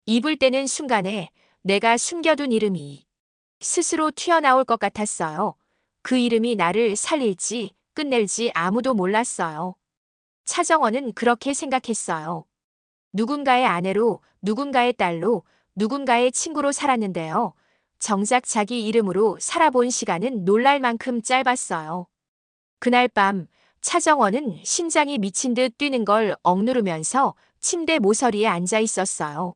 입을 떼는 순간에 내가 숨겨둔 이름이 스스로 튀어나올 것 같았어요. 그 이름이 나를 살릴지 끝낼지 아무도 몰랐어요. 차정원은 그렇게 생각했어요. 누군가의 아내로, 누군가의 딸로, 누군가의 친구로 살았는데요. 정작 자기 이름으로 살아본 시간은 놀랄 만큼 짧았어요. 그날 밤 차정원은 심장이 미친 듯 뛰는 걸 억누르면서 침대 모서리에 앉아 있었어요.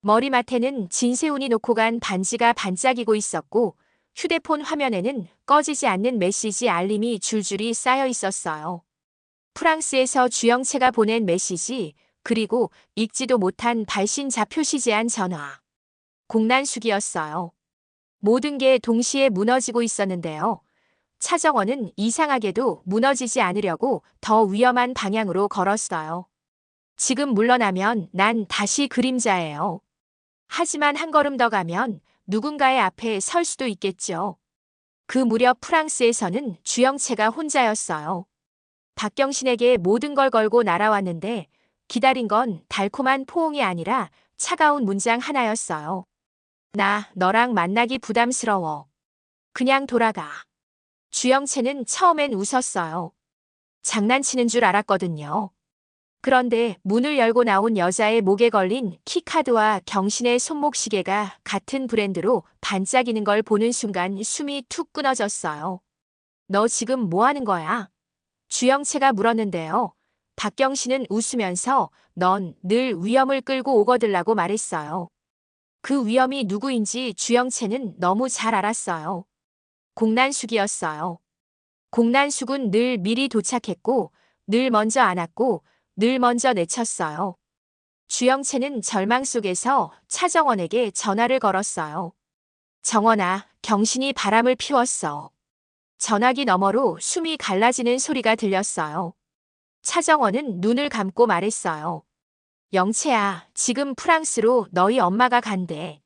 머리맡에는 진세훈이 놓고 간 반지가 반짝이고 있었고 휴대폰 화면에는 꺼지지 않는 메시지 알림이 줄줄이 쌓여 있었어요. 프랑스에서 주영채가 보낸 메시지, 그리고 읽지도 못한 발신 좌표시 제한 전화. 공난숙이었어요. 모든 게 동시에 무너지고 있었는데요. 차정원은 이상하게도 무너지지 않으려고 더 위험한 방향으로 걸었어요. 지금 물러나면 난 다시 그림자예요. 하지만 한 걸음 더 가면 누군가의 앞에 설 수도 있겠죠. 그 무렵 프랑스에서는 주영채가 혼자였어요. 박경신에게 모든 걸 걸고 날아왔는데 기다린 건 달콤한 포옹이 아니라 차가운 문장 하나였어요. 나 너랑 만나기 부담스러워. 그냥 돌아가. 주영채는 처음엔 웃었어요. 장난치는 줄 알았거든요. 그런데 문을 열고 나온 여자의 목에 걸린 키카드와 경신의 손목시계가 같은 브랜드로 반짝이는 걸 보는 순간 숨이 툭 끊어졌어요. 너 지금 뭐 하는 거야? 주영채가 물었는데요. 박경신은 웃으면서 넌 늘 위험을 끌고 오거들라고 말했어요. 그 위험이 누구인지 주영채는 너무 잘 알았어요. 공난숙이었어요. 공난숙은 늘 미리 도착했고, 늘 먼저 안았고, 늘 먼저 내쳤어요. 주영채는 절망 속에서 차정원에게 전화를 걸었어요. 정원아, 경신이 바람을 피웠어. 전화기 너머로 숨이 갈라지는 소리가 들렸어요. 차정원은 눈을 감고 말했어요. 영채야, 지금 프랑스로 너희 엄마가 간대.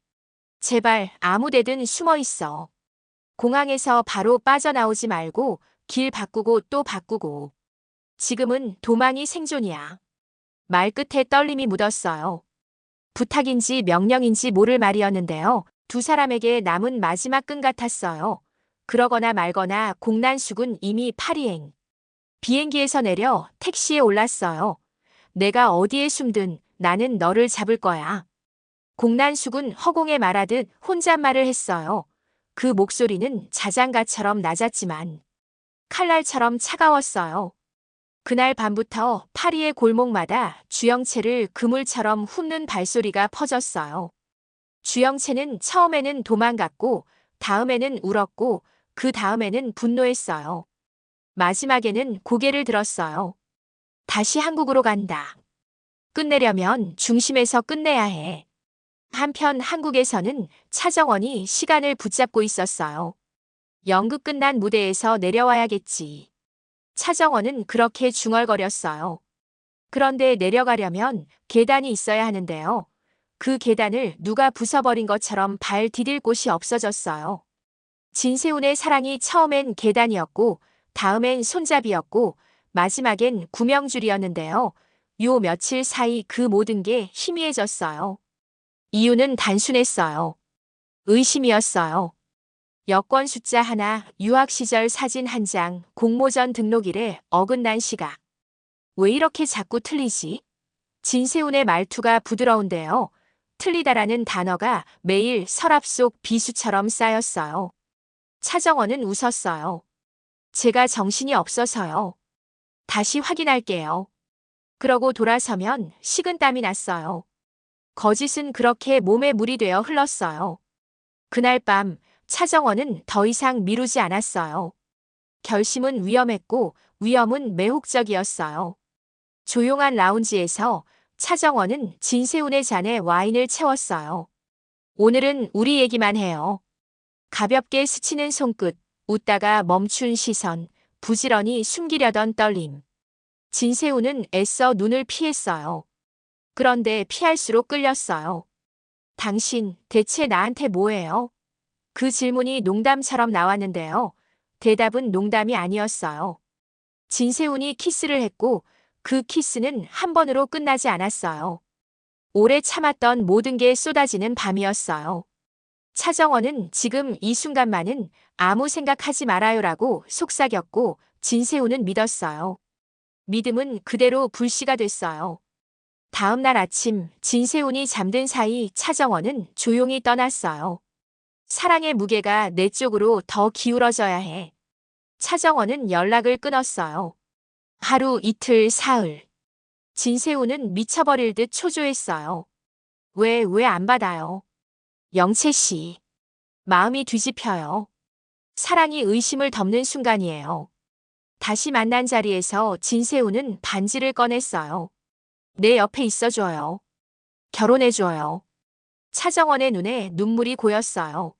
제발 아무 데든 숨어 있어. 공항에서 바로 빠져나오지 말고 길 바꾸고 또 바꾸고. 지금은 도망이 생존이야. 말끝에 떨림이 묻었어요. 부탁인지 명령인지 모를 말이었는데요. 두 사람에게 남은 마지막 끈 같았어요. 그러거나 말거나 공난숙은 이미 파리행. 비행기에서 내려 택시에 올랐어요. 내가 어디에 숨든 나는 너를 잡을 거야. 공난숙은 허공에 말하듯 혼잣말을 했어요. 그 목소리는 자장가처럼 낮았지만 칼날처럼 차가웠어요. 그날 밤부터 파리의 골목마다 주영채를 그물처럼 훑는 발소리가 퍼졌어요. 주영채는 처음에는 도망갔고, 다음에는 울었고, 그 다음에는 분노했어요. 마지막에는 고개를 들었어요. 다시 한국으로 간다. 끝내려면 중심에서 끝내야 해. 한편 한국에서는 차정원이 시간을 붙잡고 있었어요. 연극 끝난 무대에서 내려와야겠지. 차정원은 그렇게 중얼거렸어요. 그런데 내려가려면 계단이 있어야 하는데요. 그 계단을 누가 부숴버린 것처럼 발 디딜 곳이 없어졌어요. 진세훈의 사랑이 처음엔 계단이었고, 다음엔 손잡이였고, 마지막엔 구명줄이었는데요. 요 며칠 사이 그 모든 게 희미해졌어요. 이유는 단순했어요. 의심이었어요. 여권 숫자 하나, 유학 시절 사진 한 장, 공모전 등록일에 어긋난 시각. 왜 이렇게 자꾸 틀리지? 진세훈의 말투가 부드러운데요. 틀리다라는 단어가 매일 서랍 속 비수처럼 쌓였어요. 차정원은 웃었어요. 제가 정신이 없어서요. 다시 확인할게요. 그러고 돌아서면 식은땀이 났어요. 거짓은 그렇게 몸에 물이 되어 흘렀어요. 그날 밤 차정원은 더 이상 미루지 않았어요. 결심은 위험했고 위험은 매혹적이었어요. 조용한 라운지에서 차정원은 진세훈의 잔에 와인을 채웠어요. 오늘은 우리 얘기만 해요. 가볍게 스치는 손끝, 웃다가 멈춘 시선, 부지런히 숨기려던 떨림. 진세훈은 애써 눈을 피했어요. 그런데 피할수록 끌렸어요. 당신 대체 나한테 뭐예요? 그 질문이 농담처럼 나왔는데요. 대답은 농담이 아니었어요. 진세훈이 키스를 했고 그 키스는 한 번으로 끝나지 않았어요. 오래 참았던 모든 게 쏟아지는 밤이었어요. 차정원은 지금 이 순간만은 아무 생각하지 말아요라고 속삭였고 진세훈은 믿었어요. 믿음은 그대로 불씨가 됐어요. 다음 날 아침 진세훈이 잠든 사이 차정원은 조용히 떠났어요. 사랑의 무게가 내 쪽으로 더 기울어져야 해. 차정원은 연락을 끊었어요. 하루, 이틀, 사흘. 진세훈은 미쳐버릴 듯 초조했어요. 왜 안 받아요? 영채 씨. 마음이 뒤집혀요. 사랑이 의심을 덮는 순간이에요. 다시 만난 자리에서 진세훈은 반지를 꺼냈어요. 내 옆에 있어줘요. 결혼해줘요. 차정원의 눈에 눈물이 고였어요.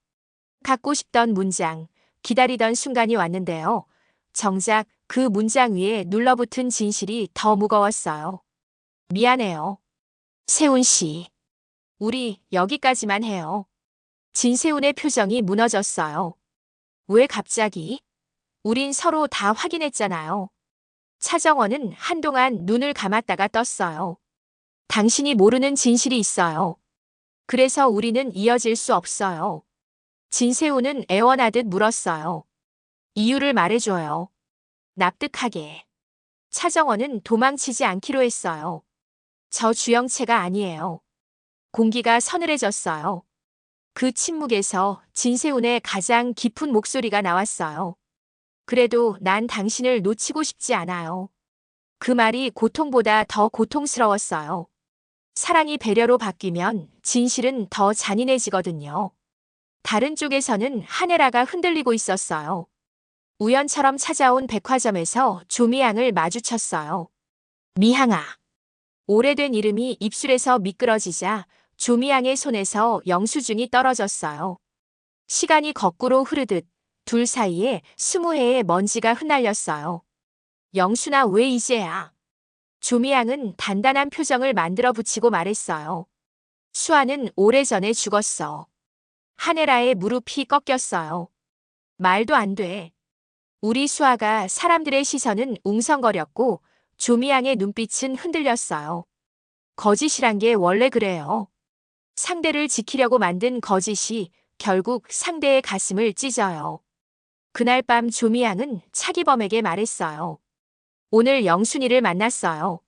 갖고 싶던 문장, 기다리던 순간이 왔는데요. 정작 그 문장 위에 눌러붙은 진실이 더 무거웠어요. 미안해요. 세훈 씨. 우리 여기까지만 해요. 진세훈의 표정이 무너졌어요. 왜 갑자기? 우린 서로 다 확인했잖아요. 차정원은 한동안 눈을 감았다가 떴어요. 당신이 모르는 진실이 있어요. 그래서 우리는 이어질 수 없어요. 진세훈은 애원하듯 물었어요. 이유를 말해줘요. 납득하게. 차정원은 도망치지 않기로 했어요. 저 주영채가 아니에요. 공기가 서늘해졌어요. 그 침묵에서 진세훈의 가장 깊은 목소리가 나왔어요. 그래도 난 당신을 놓치고 싶지 않아요. 그 말이 고통보다 더 고통스러웠어요. 사랑이 배려로 바뀌면 진실은 더 잔인해지거든요. 다른 쪽에서는 한혜라가 흔들리고 있었어요. 우연처럼 찾아온 백화점에서 조미향을 마주쳤어요. 미향아. 오래된 이름이 입술에서 미끄러지자 조미향의 손에서 영수증이 떨어졌어요. 시간이 거꾸로 흐르듯 둘 사이에 20해의 먼지가 흩날렸어요. 영수나 왜 이제야? 조미향은 단단한 표정을 만들어 붙이고 말했어요. 수아는 오래전에 죽었어. 한혜라의 무릎이 꺾였어요. 말도 안 돼. 우리 수아가 사람들의 시선은 웅성거렸고 조미향의 눈빛은 흔들렸어요. 거짓이란 게 원래 그래요. 상대를 지키려고 만든 거짓이 결국 상대의 가슴을 찢어요. 그날 밤 조미향은 차기범에게 말했어요. 오늘 영순이를 만났어요.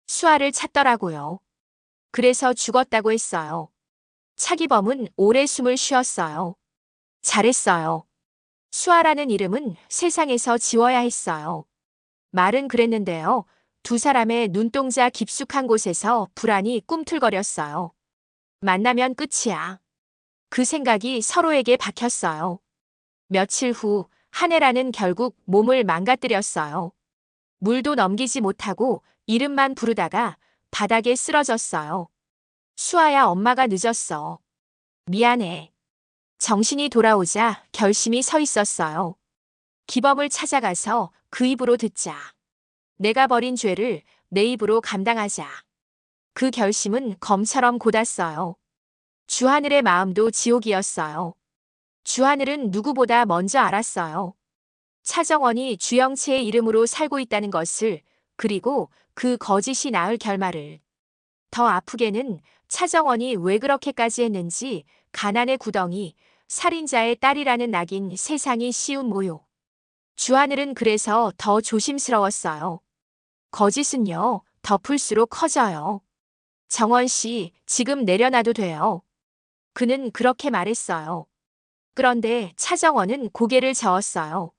수아를 찾더라고요. 그래서 죽었다고 했어요. 차기범은 오래 숨을 쉬었어요. 잘했어요. 수아라는 이름은 세상에서 지워야 했어요. 말은 그랬는데요. 두 사람의 눈동자 깊숙한 곳에서 불안이 꿈틀거렸어요. 만나면 끝이야. 그 생각이 서로에게 박혔어요. 며칠 후 한혜라는 결국 몸을 망가뜨렸어요. 물도 넘기지 못하고 이름만 부르다가 바닥에 쓰러졌어요. 수아야, 엄마가 늦었어. 미안해. 정신이 돌아오자 결심이 서 있었어요. 기범을 찾아가서 그 입으로 듣자. 내가 벌인 죄를 내 입으로 감당하자. 그 결심은 검처럼 곧았어요. 주하늘의 마음도 지옥이었어요. 주하늘은 누구보다 먼저 알았어요. 차정원이 주영채의 이름으로 살고 있다는 것을, 그리고 그 거짓이 낳을 결말을. 더 아프게는 차정원이 왜 그렇게까지 했는지, 가난의 구덩이, 살인자의 딸이라는 낙인, 세상이 씌운 모욕. 주하늘은 그래서 더 조심스러웠어요. 거짓은요, 덮을수록 커져요. 정원 씨, 지금 내려놔도 돼요. 그는 그렇게 말했어요. 그런데 차정원은 고개를 저었어요.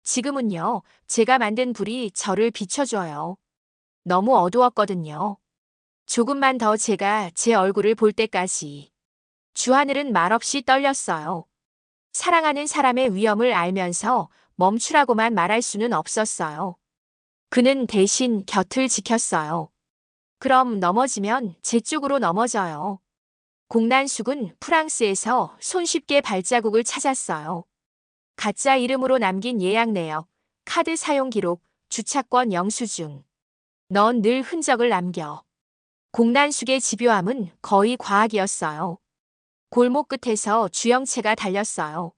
지금은요, 제가 만든 불이 저를 비춰줘요. 너무 어두웠거든요. 조금만 더 제가 제 얼굴을 볼 때까지. 주하늘은 말없이 떨렸어요. 사랑하는 사람의 위험을 알면서 멈추라고만 말할 수는 없었어요. 그는 대신 곁을 지켰어요. 그럼 넘어지면 제 쪽으로 넘어져요. 공난숙은 프랑스에서 손쉽게 발자국을 찾았어요. 가짜 이름으로 남긴 예약 내역, 카드 사용 기록, 주차권 영수증. 넌 늘 흔적을 남겨. 공난숙의 집요함은 거의 과학이었어요. 골목 끝에서 주영채가 달렸어요.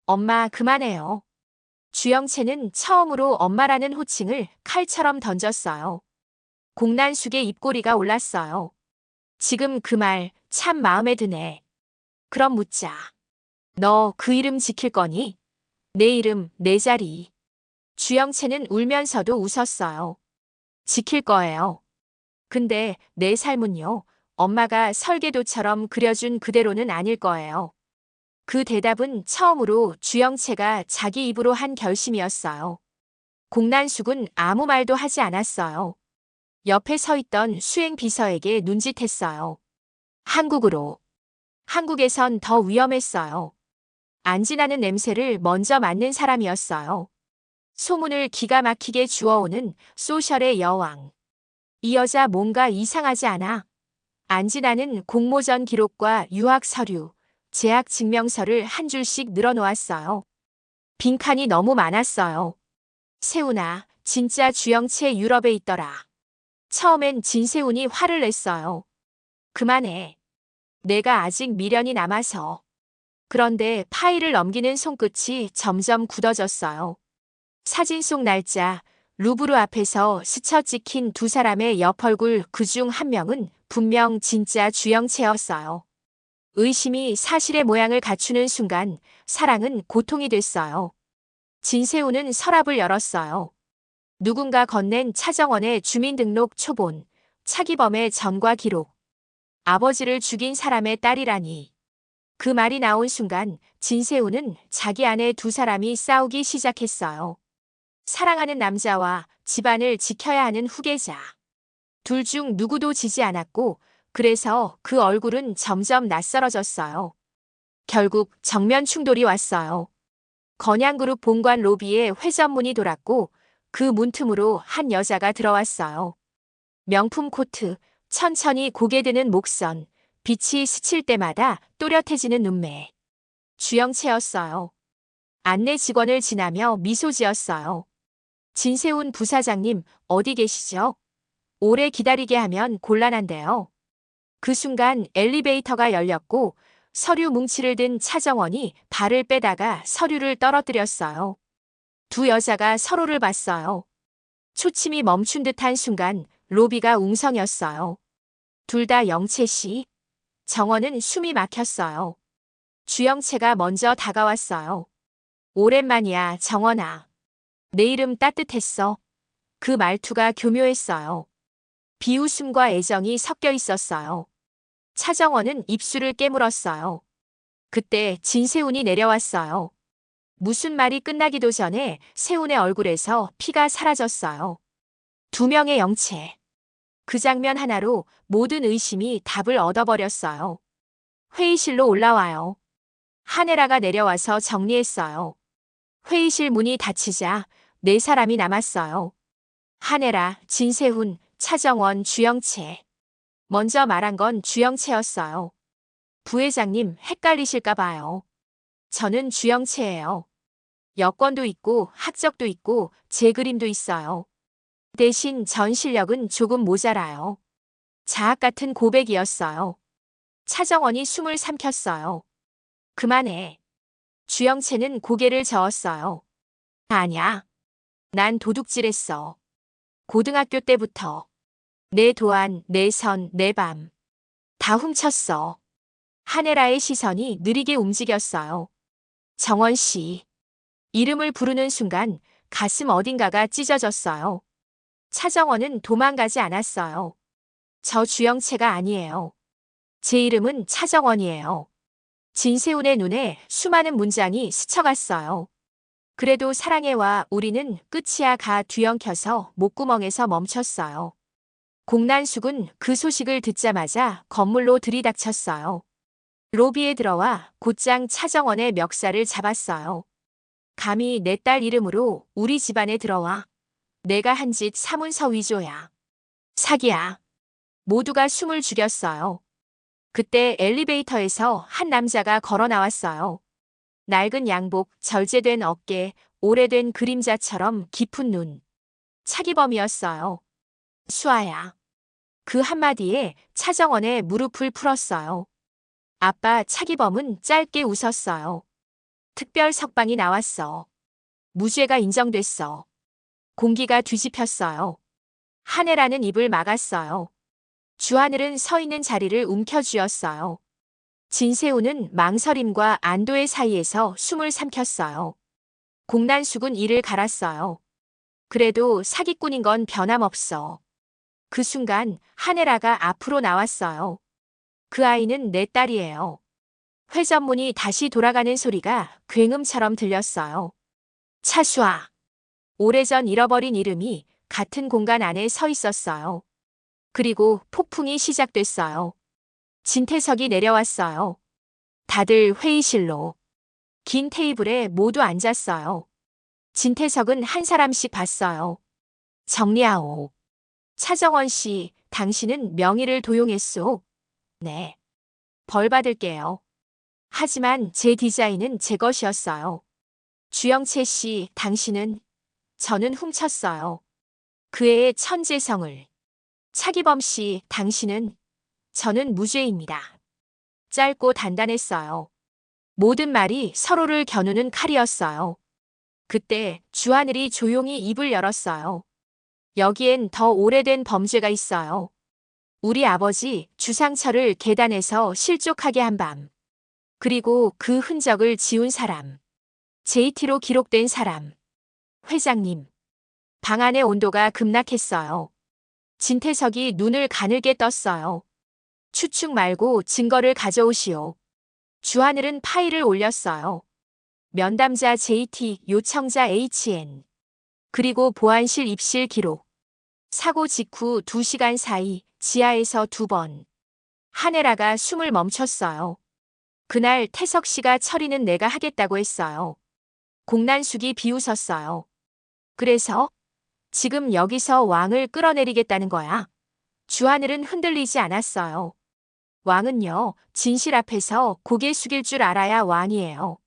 엄마, 그만해요. 주영채는 처음으로 엄마라는 호칭을 칼처럼 던졌어요. 공난숙의 입꼬리가 올랐어요. 지금 그 말 참 마음에 드네. 그럼 묻자. 너 그 이름 지킬 거니? 내 이름, 내 자리. 주영채는 울면서도 웃었어요. 지킬 거예요. 근데 내 삶은요, 엄마가 설계도처럼 그려준 그대로는 아닐 거예요. 그 대답은 처음으로 주영채가 자기 입으로 한 결심이었어요. 공난숙은 아무 말도 하지 않았어요. 옆에 서 있던 수행 비서에게 눈짓했어요. 한국으로. 한국에선 더 위험했어요. 안 지나는 냄새를 먼저 맡는 사람이었어요. 소문을 기가 막히게 주워오는 소셜의 여왕. 이 여자 뭔가 이상하지 않아? 안진아는 공모전 기록과 유학 서류, 재학 증명서를 한 줄씩 늘어놓았어요. 빈칸이 너무 많았어요. 세훈아, 진짜 주영채 유럽에 있더라. 처음엔 진세훈이 화를 냈어요. 그만해. 내가 아직 미련이 남아서. 그런데 파일을 넘기는 손끝이 점점 굳어졌어요. 사진 속 날짜, 루브르 앞에서 스쳐 찍힌 두 사람의 옆얼굴 그중 한 명은 분명 진짜 주영채였어요. 의심이 사실의 모양을 갖추는 순간 사랑은 고통이 됐어요. 진세훈은 서랍을 열었어요. 누군가 건넨 차정원의 주민등록 초본, 차기범의 전과 기록. 아버지를 죽인 사람의 딸이라니. 그 말이 나온 순간 진세훈은 자기 안에 두 사람이 싸우기 시작했어요. 사랑하는 남자와 집안을 지켜야 하는 후계자. 둘 중 누구도 지지 않았고 그래서 그 얼굴은 점점 낯설어졌어요. 결국 정면 충돌이 왔어요. 건양그룹 본관 로비에 회전문이 돌았고 그 문틈으로 한 여자가 들어왔어요. 명품 코트, 천천히 고개 드는 목선, 빛이 스칠 때마다 또렷해지는 눈매. 주영채였어요. 안내 직원을 지나며 미소 지었어요. 진세훈 부사장님, 어디 계시죠? 오래 기다리게 하면 곤란한데요. 그 순간 엘리베이터가 열렸고 서류 뭉치를 든 차정원이 발을 빼다가 서류를 떨어뜨렸어요. 두 여자가 서로를 봤어요. 초침이 멈춘 듯한 순간 로비가 웅성였어요. 둘 다 영채 씨. 정원은 숨이 막혔어요. 주영채가 먼저 다가왔어요. 오랜만이야, 정원아. 내 이름 따뜻했어. 그 말투가 교묘했어요. 비웃음과 애정이 섞여 있었어요. 차정원은 입술을 깨물었어요. 그때 진세훈이 내려왔어요. 무슨 말이 끝나기도 전에 세훈의 얼굴에서 피가 사라졌어요. 두 명의 영채. 그 장면 하나로 모든 의심이 답을 얻어버렸어요. 회의실로 올라와요. 하네라가 내려와서 정리했어요. 회의실 문이 닫히자 네 사람이 남았어요. 하네라, 진세훈, 차정원, 주영채. 먼저 말한 건 주영채였어요. 부회장님 헷갈리실까 봐요. 저는 주영채예요. 여권도 있고 학적도 있고 제 그림도 있어요. 대신 전 실력은 조금 모자라요. 자학 같은 고백이었어요. 차정원이 숨을 삼켰어요. 그만해. 주영채는 고개를 저었어요. 아냐. 난 도둑질했어. 고등학교 때부터. 내 도안, 내 선, 내 밤. 다 훔쳤어. 하네라의 시선이 느리게 움직였어요. 정원 씨. 이름을 부르는 순간 가슴 어딘가가 찢어졌어요. 차정원은 도망가지 않았어요. 저 주영채가 아니에요. 제 이름은 차정원이에요. 진세훈의 눈에 수많은 문장이 스쳐갔어요. 그래도 사랑해와 우리는 끝이야 가 뒤엉켜서 목구멍에서 멈췄어요. 공난숙은 그 소식을 듣자마자 건물로 들이닥쳤어요. 로비에 들어와 곧장 차정원의 멱살을 잡았어요. 감히 내 딸 이름으로 우리 집안에 들어와. 내가 한 짓 사문서 위조야. 사기야. 모두가 숨을 죽였어요. 그때 엘리베이터에서 한 남자가 걸어 나왔어요. 낡은 양복, 절제된 어깨, 오래된 그림자처럼 깊은 눈. 차기범이었어요. 수아야. 그 한마디에 차정원의 무릎을 풀었어요. 아빠 차기범은 짧게 웃었어요. 특별 석방이 나왔어. 무죄가 인정됐어. 공기가 뒤집혔어요. 하네라는 입을 막았어요. 주하늘은 서 있는 자리를 움켜쥐었어요. 진세우는 망설임과 안도의 사이에서 숨을 삼켰어요. 공난숙은 이를 갈았어요. 그래도 사기꾼인 건 변함없어. 그 순간 하네라가 앞으로 나왔어요. 그 아이는 내 딸이에요. 회전문이 다시 돌아가는 소리가 굉음처럼 들렸어요. 차수아. 오래전 잃어버린 이름이 같은 공간 안에 서 있었어요. 그리고 폭풍이 시작됐어요. 진태석이 내려왔어요. 다들 회의실로. 긴 테이블에 모두 앉았어요. 진태석은 한 사람씩 봤어요. 정리하오. 차정원 씨, 당신은 명의를 도용했소. 네. 벌 받을게요. 하지만 제 디자인은 제 것이었어요. 주영채 씨, 당신은 저는 훔쳤어요. 그 애의 천재성을. 차기범 씨, 당신은 저는 무죄입니다. 짧고 단단했어요. 모든 말이 서로를 겨누는 칼이었어요. 그때 주하늘이 조용히 입을 열었어요. 여기엔 더 오래된 범죄가 있어요. 우리 아버지 주상철을 계단에서 실족하게 한 밤. 그리고 그 흔적을 지운 사람. JT로 기록된 사람. 회장님. 방 안의 온도가 급락했어요. 진태석이 눈을 가늘게 떴어요. 추측 말고 증거를 가져오시오. 주하늘은 파일을 올렸어요. 면담자 JT, 요청자 HN. 그리고 보안실 입실 기록. 사고 직후 2시간 사이 지하에서 2번. 하네라가 숨을 멈췄어요. 그날 태석 씨가 처리는 내가 하겠다고 했어요. 공난숙이 비웃었어요. 그래서 지금 여기서 왕을 끌어내리겠다는 거야. 주하늘은 흔들리지 않았어요. 왕은요, 진실 앞에서 고개 숙일 줄 알아야 왕이에요.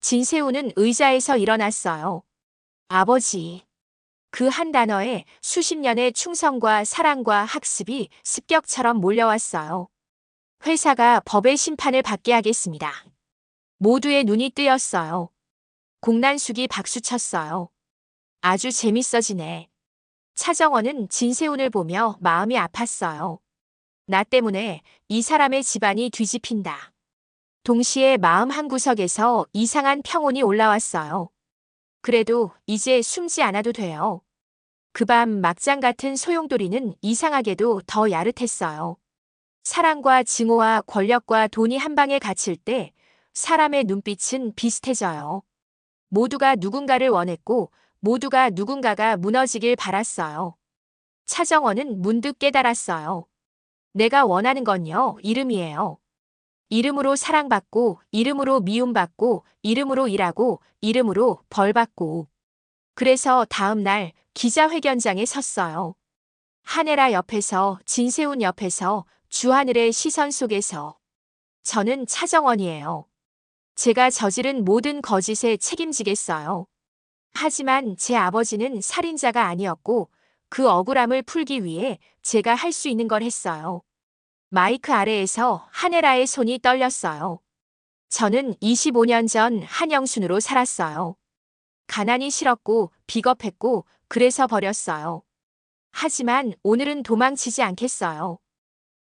진세우는 의자에서 일어났어요. 아버지. 그 한 단어에 수십 년의 충성과 사랑과 학습이 습격처럼 몰려왔어요. 회사가 법의 심판을 받게 하겠습니다. 모두의 눈이 뜨였어요. 공난숙이 박수쳤어요. 아주 재밌어지네. 차정원은 진세훈을 보며 마음이 아팠어요. 나 때문에 이 사람의 집안이 뒤집힌다. 동시에 마음 한구석에서 이상한 평온이 올라왔어요. 그래도 이제 숨지 않아도 돼요. 그 밤 막장 같은 소용돌이는 이상하게도 더 야릇했어요. 사랑과 증오와 권력과 돈이 한 방에 갇힐 때 사람의 눈빛은 비슷해져요. 모두가 누군가를 원했고 모두가 누군가가 무너지길 바랐어요. 차정원은 문득 깨달았어요. 내가 원하는 건요, 이름이에요. 이름으로 사랑받고, 이름으로 미움받고, 이름으로 일하고, 이름으로 벌받고. 그래서 다음 날 기자회견장에 섰어요. 하네라 옆에서, 진세훈 옆에서, 주하늘의 시선 속에서. 저는 차정원이에요. 제가 저지른 모든 거짓에 책임지겠어요. 하지만 제 아버지는 살인자가 아니었고 그 억울함을 풀기 위해 제가 할 수 있는 걸 했어요. 마이크 아래에서 하네라의 손이 떨렸어요. 저는 25년 전 한영순으로 살았어요. 가난이 싫었고 비겁했고 그래서 버렸어요. 하지만 오늘은 도망치지 않겠어요.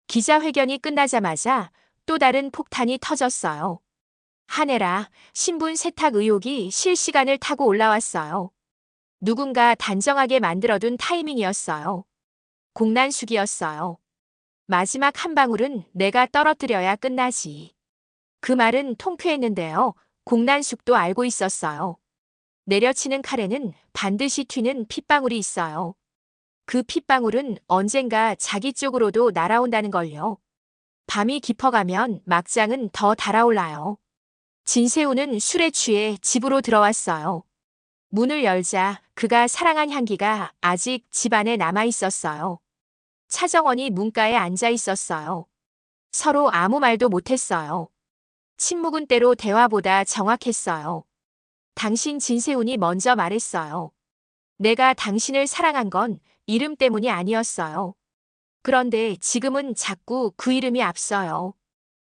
기자회견이 끝나자마자 또 다른 폭탄이 터졌어요. 하네라, 신분 세탁 의혹이 실시간을 타고 올라왔어요. 누군가 단정하게 만들어둔 타이밍이었어요. 공난숙이었어요. 마지막 한 방울은 내가 떨어뜨려야 끝나지. 그 말은 통쾌했는데요. 공난숙도 알고 있었어요. 내려치는 칼에는 반드시 튀는 핏방울이 있어요. 그 핏방울은 언젠가 자기 쪽으로도 날아온다는 걸요. 밤이 깊어가면 막장은 더 달아올라요. 진세우는 술에 취해 집으로 들어왔어요. 문을 열자 그가 사랑한 향기가 아직 집안에 남아 있었어요. 차정원이 문가에 앉아 있었어요. 서로 아무 말도 못했어요. 침묵은 때로 대화보다 정확했어요. 당신 진세훈이 먼저 말했어요. 내가 당신을 사랑한 건 이름 때문이 아니었어요. 그런데 지금은 자꾸 그 이름이 앞서요.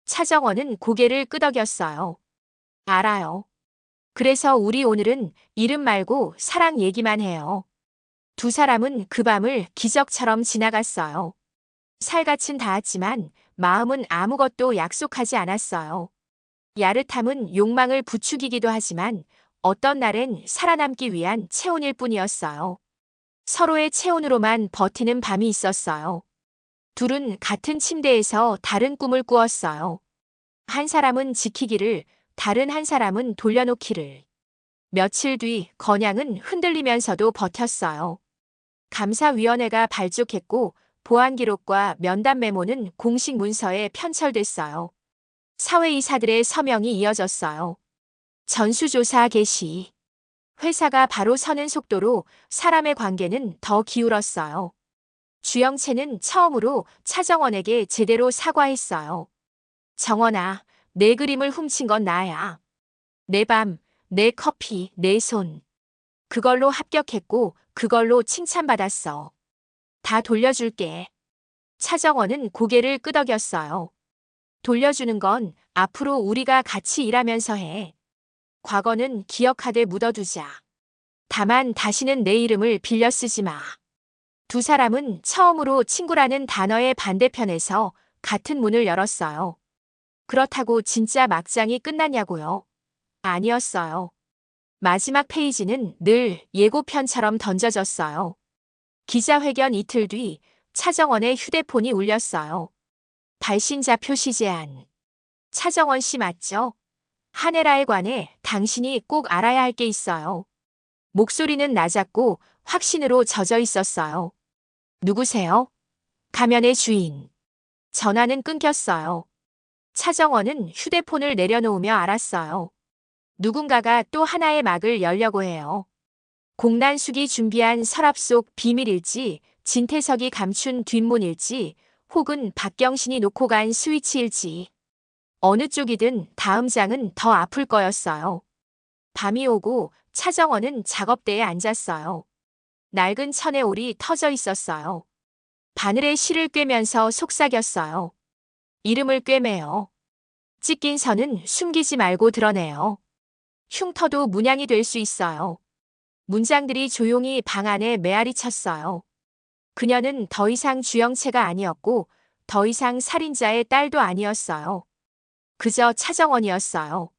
차정원은 고개를 끄덕였어요. 알아요. 그래서 우리 오늘은 이름 말고 사랑 얘기만 해요. 두 사람은 그 밤을 기적처럼 지나갔어요. 살갗은 닿았지만 마음은 아무것도 약속하지 않았어요. 야릇함은 욕망을 부추기기도 하지만 어떤 날엔 살아남기 위한 체온일 뿐이었어요. 서로의 체온으로만 버티는 밤이 있었어요. 둘은 같은 침대에서 다른 꿈을 꾸었어요. 한 사람은 지키기를, 다른 한 사람은 돌려놓기를. 며칠 뒤 건양은 흔들리면서도 버텼어요. 감사위원회가 발족했고 보안 기록과 면담 메모는 공식 문서에 편철됐어요. 사회이사들의 서명이 이어졌어요. 전수조사 개시. 회사가 바로 서는 속도로 사람의 관계는 더 기울었어요. 주영채는 처음으로 차정원에게 제대로 사과했어요. 정원아, 내 그림을 훔친 건 나야. 내 밤, 내 커피, 내 손. 그걸로 합격했고 그걸로 칭찬받았어. 다 돌려줄게. 차정원은 고개를 끄덕였어요. 돌려주는 건 앞으로 우리가 같이 일하면서 해. 과거는 기억하되 묻어두자. 다만 다시는 내 이름을 빌려 쓰지 마. 두 사람은 처음으로 친구라는 단어의 반대편에서 같은 문을 열었어요. 그렇다고 진짜 막장이 끝났냐고요? 아니었어요. 마지막 페이지는 늘 예고편처럼 던져졌어요. 기자회견 이틀 뒤 차정원의 휴대폰이 울렸어요. 발신자 표시 제한. 차정원 씨 맞죠? 한혜라에 관해 당신이 꼭 알아야 할 게 있어요. 목소리는 낮았고 확신으로 젖어 있었어요. 누구세요? 가면의 주인. 전화는 끊겼어요. 차정원은 휴대폰을 내려놓으며 알았어요. 누군가가 또 하나의 막을 열려고 해요. 공난숙이 준비한 서랍 속 비밀일지, 진태석이 감춘 뒷문일지, 혹은 박경신이 놓고 간 스위치일지. 어느 쪽이든 다음 장은 더 아플 거였어요. 밤이 오고 차정원은 작업대에 앉았어요. 낡은 천에 올이 터져 있었어요. 바늘에 실을 꿰면서 속삭였어요. 이름을 꿰매요. 찢긴 선은 숨기지 말고 드러내요. 흉터도 문양이 될 수 있어요. 문장들이 조용히 방 안에 메아리 쳤어요. 그녀는 더 이상 주영채가 아니었고 더 이상 살인자의 딸도 아니었어요. 그저 차정원이었어요.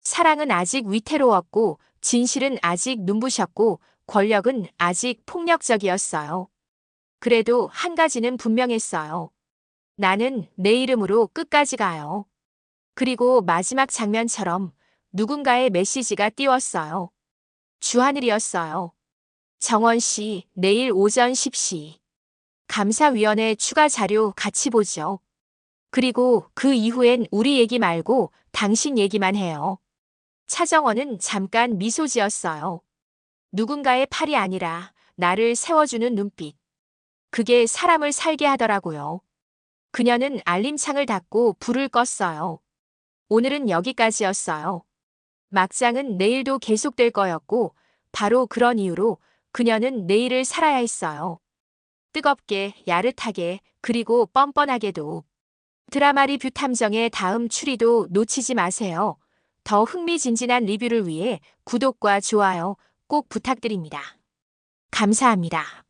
사랑은 아직 위태로웠고 진실은 아직 눈부셨고 권력은 아직 폭력적이었어요. 그래도 한 가지는 분명했어요. 나는 내 이름으로 끝까지 가요. 그리고 마지막 장면처럼 누군가의 메시지가 띄웠어요. 주하늘이었어요. 정원 씨, 내일 오전 10시. 감사위원회 추가 자료 같이 보죠. 그리고 그 이후엔 우리 얘기 말고 당신 얘기만 해요. 차정원은 잠깐 미소 지었어요. 누군가의 팔이 아니라 나를 세워주는 눈빛. 그게 사람을 살게 하더라고요. 그녀는 알림창을 닫고 불을 껐어요. 오늘은 여기까지였어요. 막장은 내일도 계속될 거였고 바로 그런 이유로 그녀는 내일을 살아야 했어요. 뜨겁게, 야릇하게, 그리고 뻔뻔하게도. 드라마 리뷰 탐정의 다음 추리도 놓치지 마세요. 더 흥미진진한 리뷰를 위해 구독과 좋아요 꼭 부탁드립니다. 감사합니다.